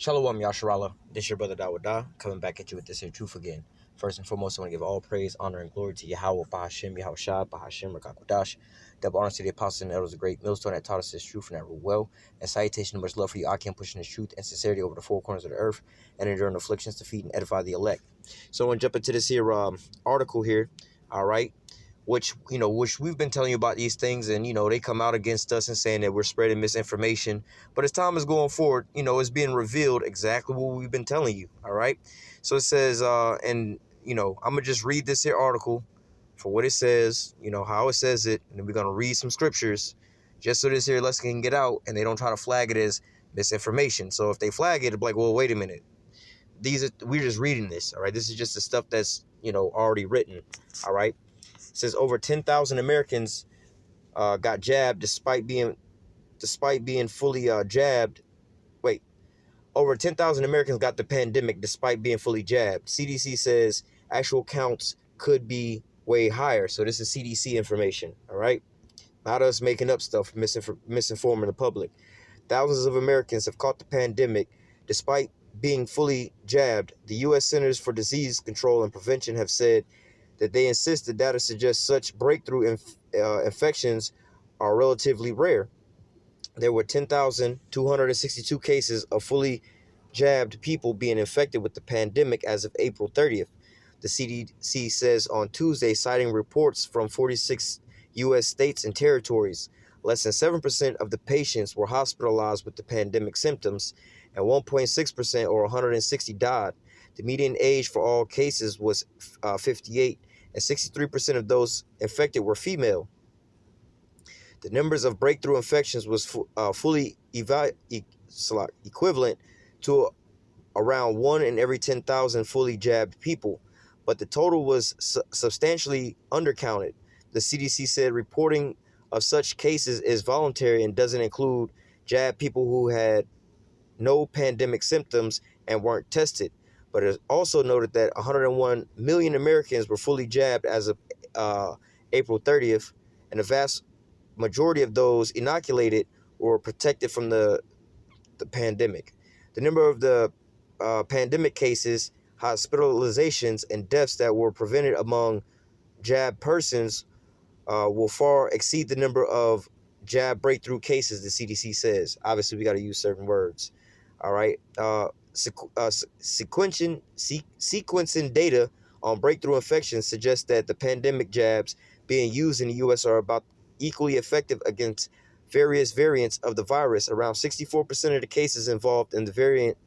Shalom Yasharala, this your brother Dawada, coming back at you with this here truth again. First and foremost, I want to give all praise, honor, and glory to Yahweh, Bahashim, Yahushua, Bahashim, Rakakudash. Double honor to the apostles and elders, a great millstone that taught us this truth and that rule well. And salutation and much love for you, Akim, pushing this truth and sincerity over the four corners of the earth and enduring afflictions to feed and edify the elect. So I want to jump into this here article here, all right? Which we've been telling you about these things, and they come out against us and saying that we're spreading misinformation. But as time is going forward, it's being revealed exactly what we've been telling you. All right. So it says, I'm gonna just read this here article for what it says, how it says it, and then we're gonna read some scriptures just so this here lesson can get out and they don't try to flag it as misinformation. So if they flag it, it'll be like, well, wait a minute. We're just reading this. All right. This is just the stuff that's already written. All right. It says over 10,000 Americans got jabbed despite being fully jabbed. Wait, over 10,000 Americans got the pandemic despite being fully jabbed. CDC says actual counts could be way higher. So this is CDC information, all right? Not us making up stuff, misinforming the public. Thousands of Americans have caught the pandemic despite being fully jabbed. The U.S. Centers for Disease Control and Prevention have said that they insist the data suggests such breakthrough infections are relatively rare. There were 10,262 cases of fully jabbed people being infected with the pandemic as of April 30th. The CDC says on Tuesday, citing reports from 46 U.S. states and territories. Less than 7% of the patients were hospitalized with the pandemic symptoms, and 1.6% or 160 died. The median age for all cases was 58, and 63% of those infected were female. The numbers of breakthrough infections was fully equivalent to around 1 in every 10,000 fully jabbed people, but the total was substantially undercounted. The CDC said reporting of such cases is voluntary and doesn't include jabbed people who had no pandemic symptoms and weren't tested. But it also noted that 101 million Americans were fully jabbed as of April 30th, and the vast majority of those inoculated were protected from the pandemic. The number of the pandemic cases, hospitalizations, and deaths that were prevented among jabbed persons will far exceed the number of jab breakthrough cases, the CDC says. Obviously, we got to use certain words. All right. Sequencing data on breakthrough infections suggests that the pandemic jabs being used in the U.S. are about equally effective against various variants of the virus. Around 64% of the cases involved in the variant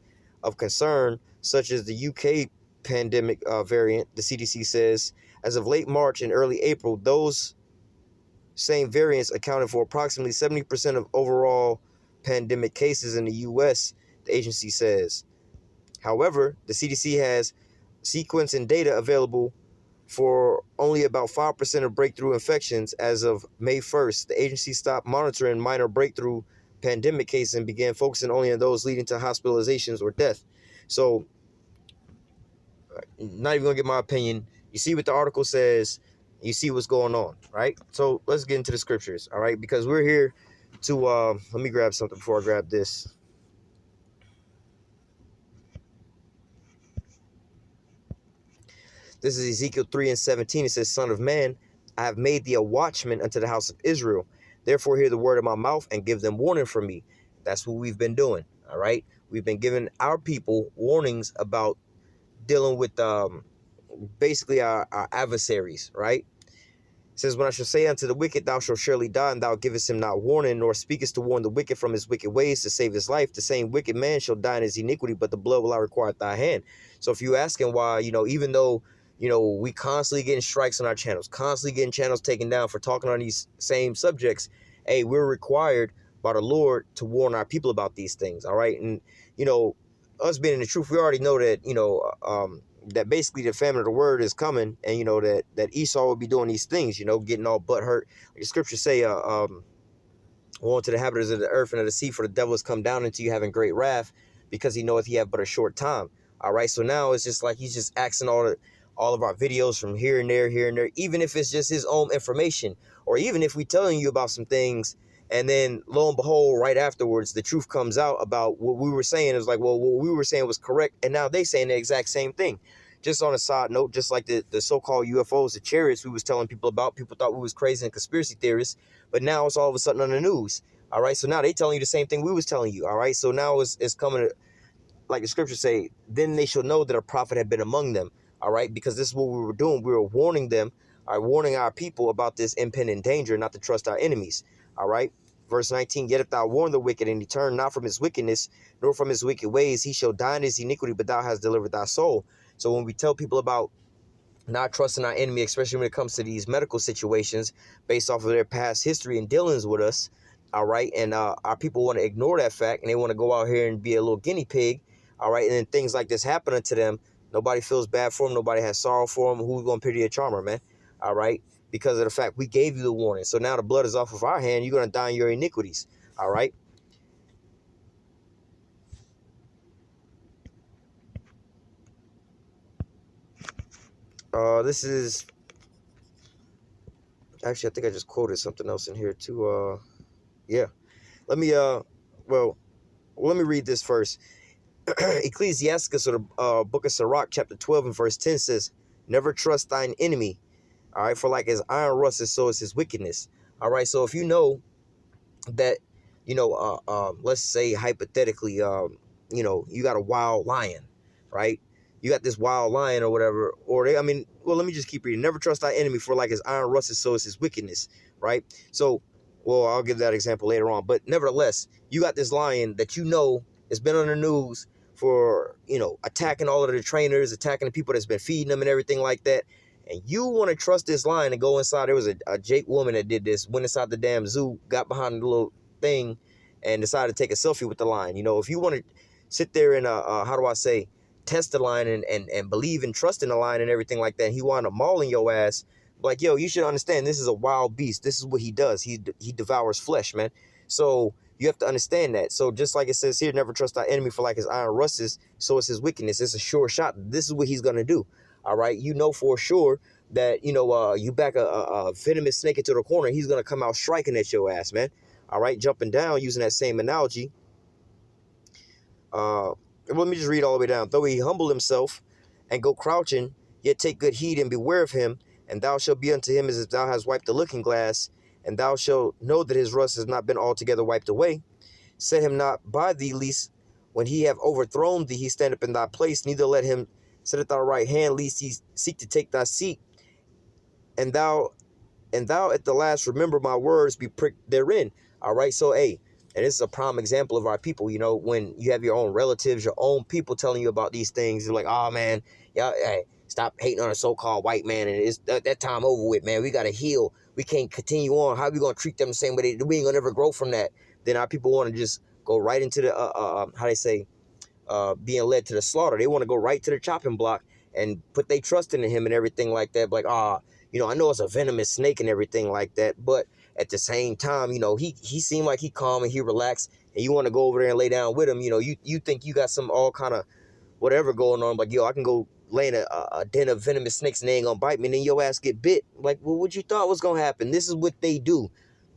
of concern, such as the UK pandemic variant, the CDC says. As of late March and early April, those same variants accounted for approximately 70% of overall pandemic cases in the U.S., the agency says. However, the CDC has sequencing data available for only about 5% of breakthrough infections. As of May 1st, the agency stopped monitoring minor breakthrough pandemic cases and began focusing only on those leading to hospitalizations or death. So, not even going to get my opinion. You see what the article says. You see what's going on, right? So, let's get into the scriptures, all right? Because we're here to, let me grab something before I grab this. This is Ezekiel 3:17. It says, Son of man, I have made thee a watchman unto the house of Israel. Therefore hear the word of my mouth and give them warning from me. That's what we've been doing, all right? We've been giving our people warnings about dealing with basically our adversaries, right? It says, when I shall say unto the wicked, thou shalt surely die, and thou givest him not warning, nor speakest to warn the wicked from his wicked ways to save his life, the same wicked man shall die in his iniquity, but the blood will I require at thy hand. So if you asking why, even though we constantly getting strikes on our channels, constantly getting channels taken down for talking on these same subjects. Hey, we're required by the Lord to warn our people about these things. All right. And, us being in the truth, we already know that, that basically the famine of the word is coming, and, that Esau will be doing these things, getting all butt hurt. Like the scriptures say, woe unto the inhabitants of the earth and of the sea, for the devil has come down into you having great wrath, because he knoweth he have but a short time. All right. So now it's just like he's just asking all of our videos from here and there, even if it's just his own information, or even if we telling you about some things, And then lo and behold, right afterwards, the truth comes out about what we were saying. It was like, well, what we were saying was correct. And now they saying the exact same thing. Just on a side note, just like the so-called UFOs, the chariots we was telling people about, people thought we was crazy and conspiracy theorists, but now it's all of a sudden on the news. All right, so now they telling you the same thing we was telling you. All right, so now it's coming to, like the scriptures say, then they shall know that a prophet had been among them. All right, because this is what we were doing. We were warning them, warning our people about this impending danger, not to trust our enemies. All right, verse 19, yet if thou warn the wicked and he turn not from his wickedness, nor from his wicked ways, he shall die in his iniquity, but thou hast delivered thy soul. So when we tell people about not trusting our enemy, especially when it comes to these medical situations based off of their past history and dealings with us, all right, and our people want to ignore that fact and they want to go out here and be a little guinea pig, all right, and then things like this happening to them, nobody feels bad for them, nobody has sorrow for them. Who's going to pity a charmer, man? All right, because of the fact we gave you the warning. So now the blood is off of our hand, you're going to die in your iniquities, all right? This is, actually, I think I just quoted something else in here too. Yeah, let me, well, let me read this first. Ecclesiasticus, or the book of Sirach, chapter 12 and verse 10 says, never trust thine enemy. All right, for like as iron rusts, so is his wickedness. All right, so if you know that, let's say hypothetically, you got a wild lion, right? You got this wild lion or whatever, or well, let me just keep reading. Never trust thy enemy, for like as iron rusts, so is his wickedness, right? So, well, I'll give that example later on, but nevertheless, you got this lion that has been on the news for, attacking all of the trainers, attacking the people that's been feeding them and everything like that. And you want to trust this lion and go inside. There was a Jake woman that did this, went inside the damn zoo, got behind the little thing, and decided to take a selfie with the lion. If you want to sit there and, test the lion and believe and trust in the lion and everything like that, and he wound up mauling your ass, like, yo, you should understand this is a wild beast. This is what he does. He devours flesh, man. So you have to understand that. So just like it says here, never trust thy enemy, for like his iron rusts, so is his wickedness. It's a sure shot. This is what he's going to do. All right. For sure that, you back a venomous snake into the corner, he's going to come out striking at your ass, man. All right. Jumping down, using that same analogy. Let me just read all the way down. Though he humble himself and go crouching, yet take good heed and beware of him. And thou shalt be unto him as if thou hast wiped the looking glass. And thou shalt know that his rust has not been altogether wiped away. Set him not by thee, lest when he have overthrown thee, he stand up in thy place. Neither let him sit at thy right hand, lest he seek to take thy seat. And thou at the last remember my words, be pricked therein. All right, so hey, and this is a prime example of our people. When you have your own relatives, your own people telling you about these things, you're like, oh man, yeah, hey, stop hating on a so-called white man, and it's that time over with, man. We gotta heal. We can't continue on. How are we gonna treat them the same way? We ain't gonna never grow from that. Then our people want to just go right into the being led to the slaughter. They want to go right to the chopping block and put their trust in him and everything like that. Like, I know it's a venomous snake and everything like that, but at the same time, he seemed like he calm and he relaxed, and you want to go over there and lay down with him. You think you got some all kind of whatever going on, like, yo, I can go lay in a den of venomous snakes and they ain't gonna bite me, and then your ass get bit. Like, well, what you thought was gonna happen? This is what they do.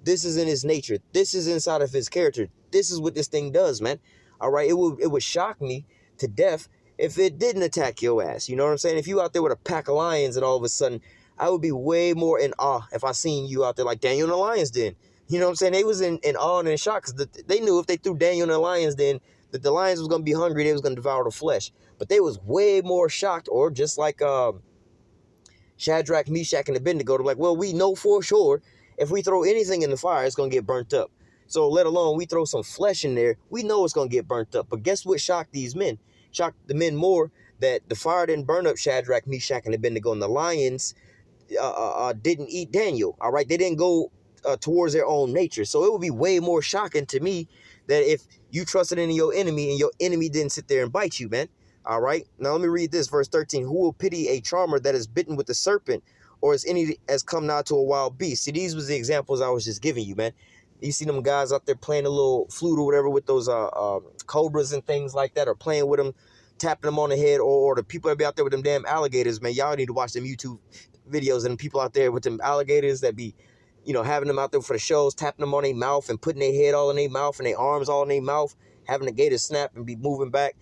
This is in his nature. This is inside of his character. This is what this thing does, man. All right, it would shock me to death if it didn't attack your ass. You know what I'm saying? If you out there with a pack of lions and all of a sudden, I would be way more in awe if I seen you out there like Daniel and the lion's den. You know what I'm saying? They was in awe and in shock, because they knew if they threw Daniel in the lion's den, that the lions was going to be hungry, they was going to devour the flesh. But they was way more shocked, or just like Shadrach, Meshach, and Abednego, they're like, well, we know for sure if we throw anything in the fire, it's going to get burnt up. So let alone we throw some flesh in there, we know it's going to get burnt up. But guess what shocked these men? Shocked the men more, that the fire didn't burn up Shadrach, Meshach, and Abednego, and the lions didn't eat Daniel. All right, they didn't go towards their own nature. So it would be way more shocking to me that if you trusted in your enemy and your enemy didn't sit there and bite you, man. All right, now let me read this, verse 13. Who will pity a charmer that is bitten with the serpent, or as any as come now to a wild beast? See, these was the examples I was just giving you, man. You see them guys out there playing a little flute or whatever with those cobras and things like that, or playing with them, tapping them on the head, or the people that be out there with them damn alligators, man. Y'all need to watch them YouTube videos and people out there with them alligators that be having them out there for the shows, tapping them on their mouth and putting their head all in their mouth and their arms all in their mouth, having the gator snap and be moving back.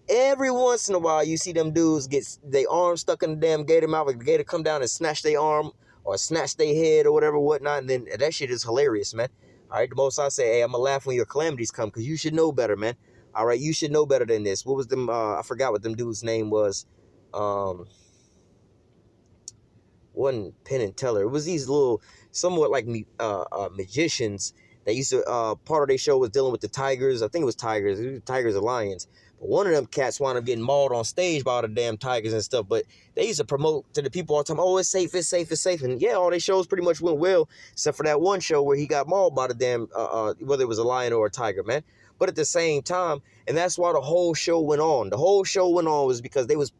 Every once in a while, you see them dudes get their arm stuck in the damn gator mouth. Like the gator come down and snatch their arm or snatch their head or whatever, whatnot. And then that shit is hilarious, man. All right, the most I say, hey, I'm going to laugh when your calamities come because you should know better, man. All right, you should know better than this. What was them? I forgot what them dude's name was. Wasn't Penn and Teller. It was these little, somewhat like magicians that used to, part of their show was dealing with the tigers. I think it was tigers. It was tigers or lions. But one of them cats wound up getting mauled on stage by all the damn tigers and stuff. But they used to promote to the people all the time, oh, it's safe, it's safe, it's safe. And yeah, all their shows pretty much went well, except for that one show where he got mauled by the damn, whether it was a lion or a tiger, man. But at the same time, and that's why the whole show went on. The whole show went on was because they was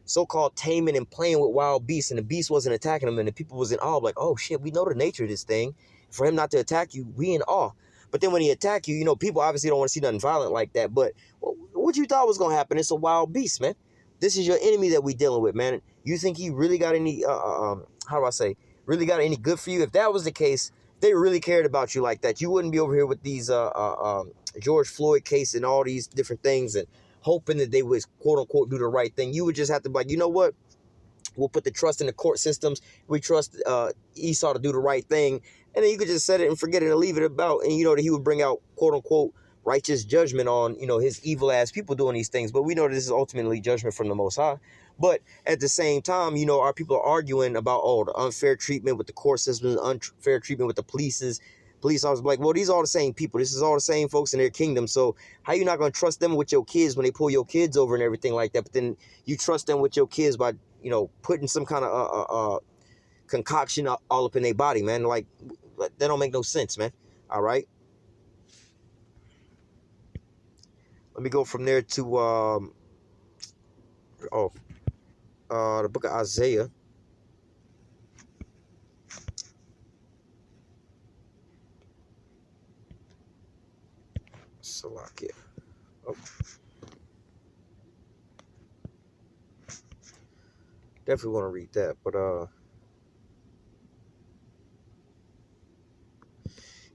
so-called taming and playing with wild beasts, and the beast wasn't attacking them, and the people was in awe, like, oh shit, we know the nature of this thing. For him not to attack you, we in awe. But then when he attack you, people obviously don't want to see nothing violent like that. But what you thought was gonna happen? It's a wild beast, man. This is your enemy that we dealing with, man. You think he really got any how do I say, really got any good for you? If that was the case, if they really cared about you like that, you wouldn't be over here with these George Floyd case and all these different things and hoping that they would quote unquote do the right thing. You would just have to be like, you know what? We'll put the trust in the court systems. We trust Esau to do the right thing. And then you could just set it and forget it and leave it about. And that he would bring out, quote unquote, righteous judgment on, his evil ass people doing these things. But we know this is ultimately judgment from the Most High. But at the same time, our people are arguing about, the unfair treatment with the court system, the unfair treatment with the police officers. Like, well, these are all the same people. This is all the same folks in their kingdom. So how you not going to trust them with your kids when they pull your kids over and everything like that? But then you trust them with your kids by, putting some kind of concoction all up in their body, man. Like, that don't make no sense, man. All right. Let me go from there to the book of Isaiah. Salakia. Oh. Definitely want to read that, but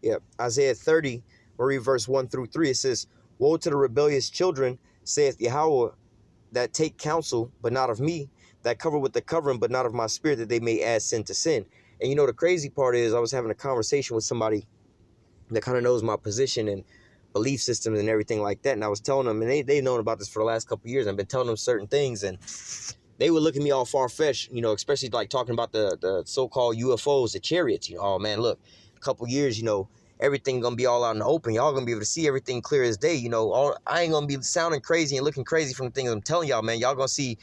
yeah, Isaiah 30, we'll read verse 1 through 3. It says, woe to the rebellious children, saith Yahweh, that take counsel, but not of me, that cover with the covering, but not of my spirit, that they may add sin to sin. And the crazy part is I was having a conversation with somebody that kind of knows my position and belief systems and everything like that. And I was telling them, and they've known about this for the last couple of years. I've been telling them certain things, and they would look at me all far-fetched, especially like talking about the so-called UFOs, the chariots. Oh, man, look, a couple years, everything going to be all out in the open. Y'all going to be able to see everything clear as day. I ain't going to be sounding crazy and looking crazy from the things I'm telling y'all, man. Y'all going to see,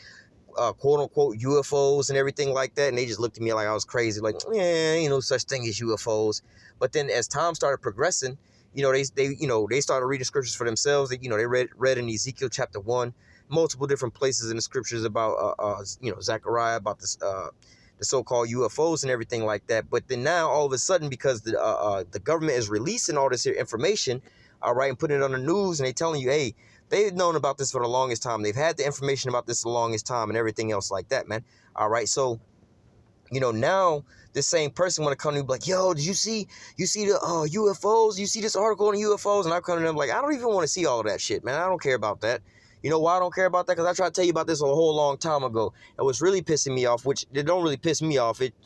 quote-unquote, UFOs and everything like that. And they just looked at me like I was crazy. Like, yeah, ain't no such thing as UFOs. But then as time started progressing, they started reading scriptures for themselves. They read in Ezekiel chapter 1, multiple different places in the scriptures about, Zechariah, about this, the so-called UFOs and everything like that. But then now, all of a sudden, because the government is releasing all this here information, all right, and putting it on the news, and they telling you, hey, they've known about this for the longest time. They've had the information about this the longest time and everything else like that, man. All right, so, now this same person want to come to me like, yo, did you see the UFOs? You see this article on UFOs? And I come to them like, I don't even want to see all of that shit, man. I don't care about that. You know why I don't care about that? Because I tried to tell you about this a whole long time ago. And what's really pissing me off, which it don't really piss me off, it's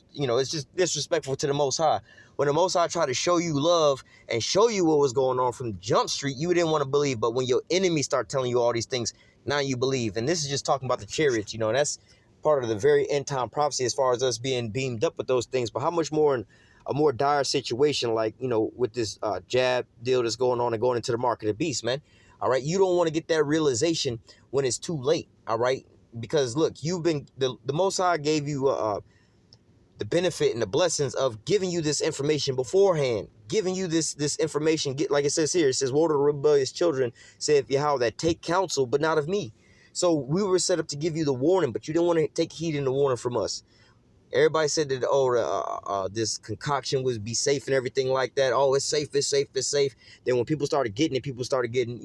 just disrespectful to the Most High. When the Most High tried to show you love and show you what was going on from Jump Street, you didn't want to believe. But when your enemies start telling you all these things, now you believe. And this is just talking about the chariots, and that's part of the very end time prophecy as far as us being beamed up with those things. But how much more in a more dire situation, like, with this jab deal that's going on and going into the mark of the beast, man. All right, you don't want to get that realization when it's too late. All right, because look, you've been the Most High gave you the benefit and the blessings of giving you this information beforehand, giving you this information. Like it says here, it says, woe to the rebellious children, saith Yahweh, that take counsel, but not of me. So we were set up to give you the warning, but you didn't want to take heed in the warning from us. Everybody said that, this concoction would be safe and everything like that. Oh, it's safe, it's safe, it's safe. Then when people started getting it, people started getting,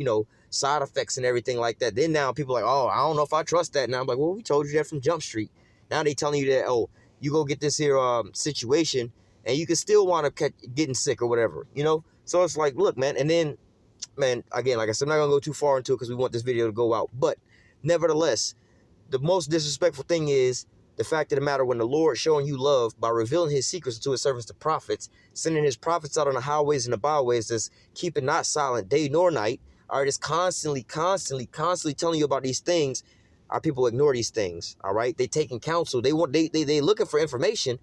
side effects and everything like that. Then now people are like, oh, I don't know if I trust that. Now I'm like, well, we told you that from Jump Street. Now they telling you that, oh, you go get this here situation and you can still wind up getting sick or whatever, you know? So it's like, look, man, and then, man, again, like I said, I'm not going to go too far into it because we want this video to go out, but nevertheless, the most disrespectful thing is the fact of the matter, when the Lord showing you love by revealing his secrets to his servants, the prophets, sending his prophets out on the highways and the byways, that's keeping not silent day nor night, all right, it's constantly telling you about these things. Our people ignore these things, all right? They taking counsel. They looking for information,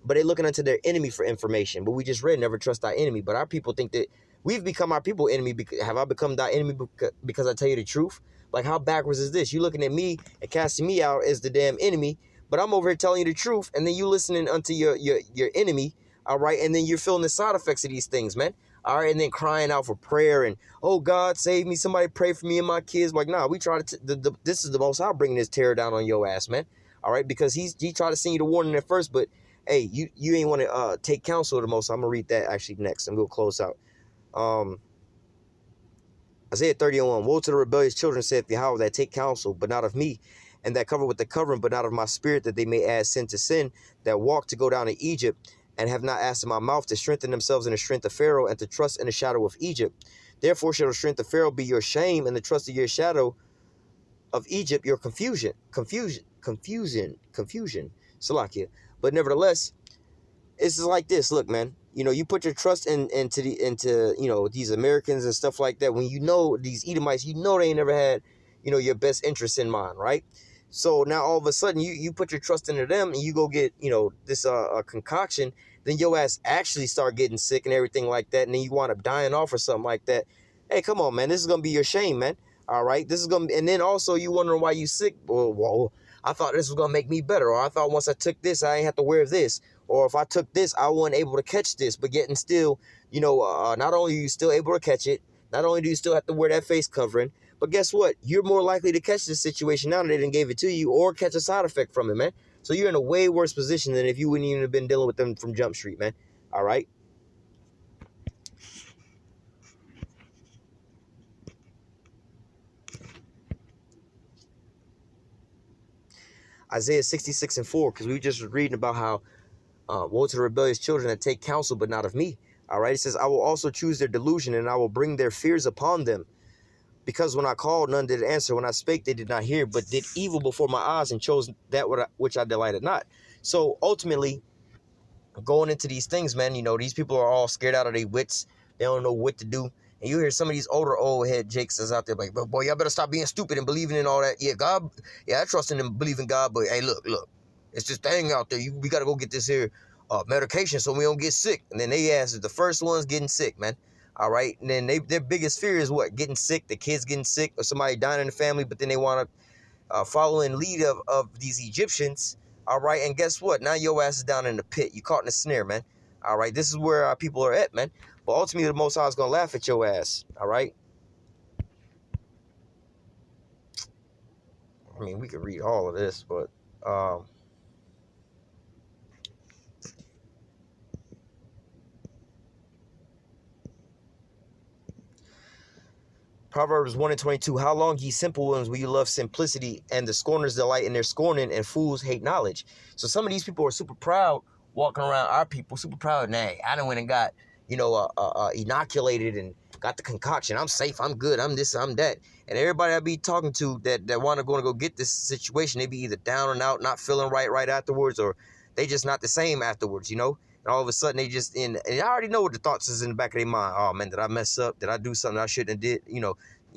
but they looking unto their enemy for information. But we just read, never trust thy enemy. But our people think that we've become our people enemy. Have I become thy enemy because I tell you the truth? Like, how backwards is this? You looking at me and casting me out as the damn enemy, but I'm over here telling you the truth, and then you listening unto your enemy, all right? And then you're feeling the side effects of these things, man. All right, and then crying out for prayer and, oh, God, save me. Somebody pray for me and my kids. Like, nah, we try to, this is the Most High bringing this terror down on your ass, man. All right, because he tried to send you the warning at first, but, hey, you ain't want to take counsel of the Most High. I'm going to read that actually next, and we'll close out. Isaiah 30:1, woe to the rebellious children, saith Yahweh, that take counsel, but not of me, and that cover with the covering, but not of my spirit, that they may add sin to sin, that walk to go down to Egypt, and have not asked in my mouth to strengthen themselves in the strength of Pharaoh, and to trust in the shadow of Egypt. Therefore shall the strength of Pharaoh be your shame, and the trust of your shadow of Egypt your confusion. Salakia. But nevertheless, it's just like this. Look, man, you know, you put your trust into you know, these Americans and stuff like that, when you know these Edomites, you know they ain't never had, you know, your best interests in mind, right? So now all of a sudden you put your trust into them and you go get, you know, this concoction, then your ass actually start getting sick and everything like that, and then you wind up dying off or something like that. Hey, come on, man, this is gonna be your shame, man. All right, this is gonna, and then also you wondering why you sick. Well, I thought this was gonna make me better, or I thought once I took this, I ain't have to wear this, or if I took this, I wasn't able to catch this. But yet and still, you know, not only are you still able to catch it, not only do you still have to wear that face covering, but guess what? You're more likely to catch this situation now that they didn't gave it to you, or catch a side effect from it, man. So you're in a way worse position than if you wouldn't even have been dealing with them from Jump Street, man. All right. Isaiah 66:4, because we just reading about how woe to the rebellious children that take counsel, but not of me. All right. It says, I will also choose their delusion, and I will bring their fears upon them. Because when I called, none did answer. When I spake, they did not hear, but did evil before my eyes and chose that which I delighted not. So ultimately, going into these things, man, you know, these people are all scared out of their wits. They don't know what to do. And you hear some of these older old head jakes that's out there like, but boy, y'all better stop being stupid and believing in all that. Yeah, God, yeah, I trust in and believe in God, but hey, look, it's this thing out there. We got to go get this here medication so we don't get sick. And then they ask, the first ones getting sick, man. All right. And then their biggest fear is what? Getting sick, the kids getting sick, or somebody dying in the family, but then they want to follow in lead of these Egyptians. All right. And guess what? Now your ass is down in the pit. You caught in a snare, man. All right. This is where our people are at, man. But ultimately, the Most High is going to laugh at your ass. All right. I mean, we could read all of this, but Proverbs 1:22, how long, ye simple ones, will you love simplicity, and the scorners delight in their scorning, and fools hate knowledge. So some of these people are super proud, walking around, our people, super proud, nah, I done went and got, you know, inoculated and got the concoction. I'm safe, I'm good, I'm this, I'm that. And everybody I be talking to that want to go get this situation, they be either down and out, not feeling right afterwards, or they just not the same afterwards, you know? And all of a sudden they just and I already know what the thoughts is in the back of their mind. Oh man, did I mess up? Did I do something I shouldn't have did? You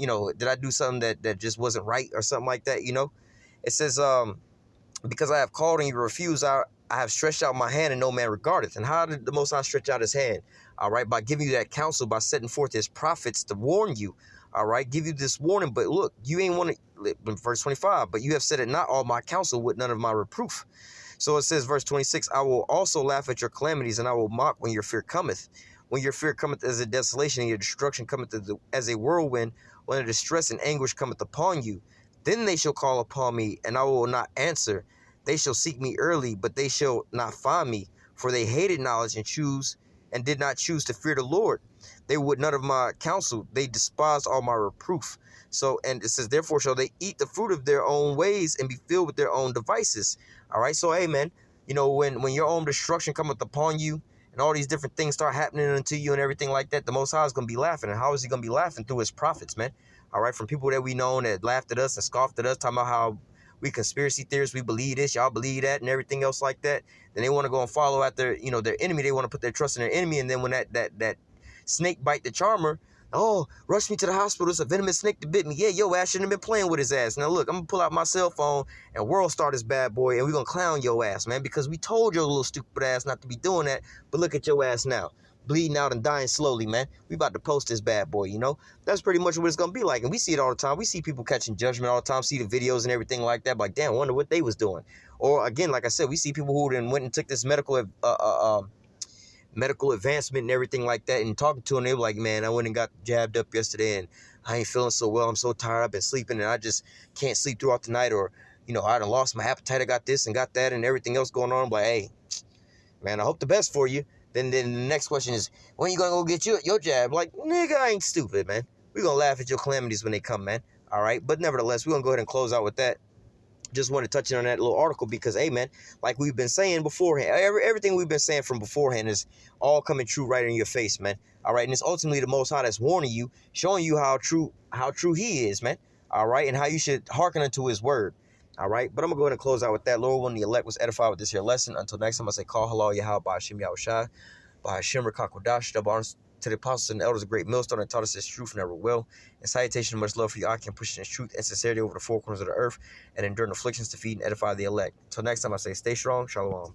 know, did I do something that just wasn't right or something like that? You know, it says, because I have called and you refuse, I have stretched out my hand and no man regardeth. And how did the Most High stretch out his hand? All right, by giving you that counsel, by setting forth his prophets to warn you. All right, give you this warning. But look, you ain't want to, verse 25, but you have said it not all my counsel with none of my reproof. So it says, verse 26, I will also laugh at your calamities, and I will mock when your fear cometh. When your fear cometh as a desolation, and your destruction cometh as a whirlwind, when a distress and anguish cometh upon you. Then they shall call upon me, and I will not answer. They shall seek me early, but they shall not find me. For they hated knowledge and did not choose to fear the Lord. They would none of my counsel. They despised all my reproof. So, and it says, therefore shall they eat the fruit of their own ways and be filled with their own devices. All right. So, hey, man, you know, when your own destruction cometh upon you, and and all these different things start happening unto you and everything like that, the Most High is going to be laughing. And how is he going to be laughing? Through his prophets, man. All right, from people that we know that laughed at us and scoffed at us, talking about how we conspiracy theorists, we believe this, y'all believe that, and everything else like that. Then they want to go and follow after, their enemy. They want to put their trust in their enemy, and then when that snake bite the charmer, oh, rush me to the hospital. It's a venomous snake that bit me. Yeah, yo ass shouldn't have been playing with his ass. Now look, I'm gonna pull out my cell phone and world star this bad boy, and we're gonna clown your ass, man, because we told your little stupid ass not to be doing that. But look at your ass now, bleeding out and dying slowly, man. We about to post this bad boy, That's pretty much what it's gonna be like. And we see it all the time. We see people catching judgment all the time, see the videos and everything like that. Like, damn, wonder what they was doing. Or again, like I said, we see people who then went and took this medical advancement and everything like that, and talking to them, they were like, man, I went and got jabbed up yesterday and I ain't feeling so well. I'm so tired. I've been sleeping and I just can't sleep throughout the night. Or, I done lost my appetite. I got this and got that and everything else going on. I'm like, hey, man, I hope the best for you. Then the next question is, when you gonna go get your jab? Like, nigga, I ain't stupid, man. We're gonna laugh at your calamities when they come, man. All right. But nevertheless, we're gonna go ahead and close out with that. Just want to touch on that little article because, hey, man, like we've been saying beforehand, everything we've been saying from beforehand is all coming true right in your face, man. All right, and it's ultimately the Most High that's warning you, showing you how true He is, man. All right, and how you should hearken unto His word. All right, but I'm gonna go ahead and close out with that. Lord, when the elect was edified with this here lesson. Until next time, I say, call halal Yahweh by Hashem Yahushai, by Hashem Rakakwadash, double honors to the apostles and the elders, a great millstone that taught us this truth never will. And salutation and much love for you. I can push this truth and sincerity over the four corners of the earth and endure afflictions to feed and edify the elect. Until next time, I say stay strong. Shalom.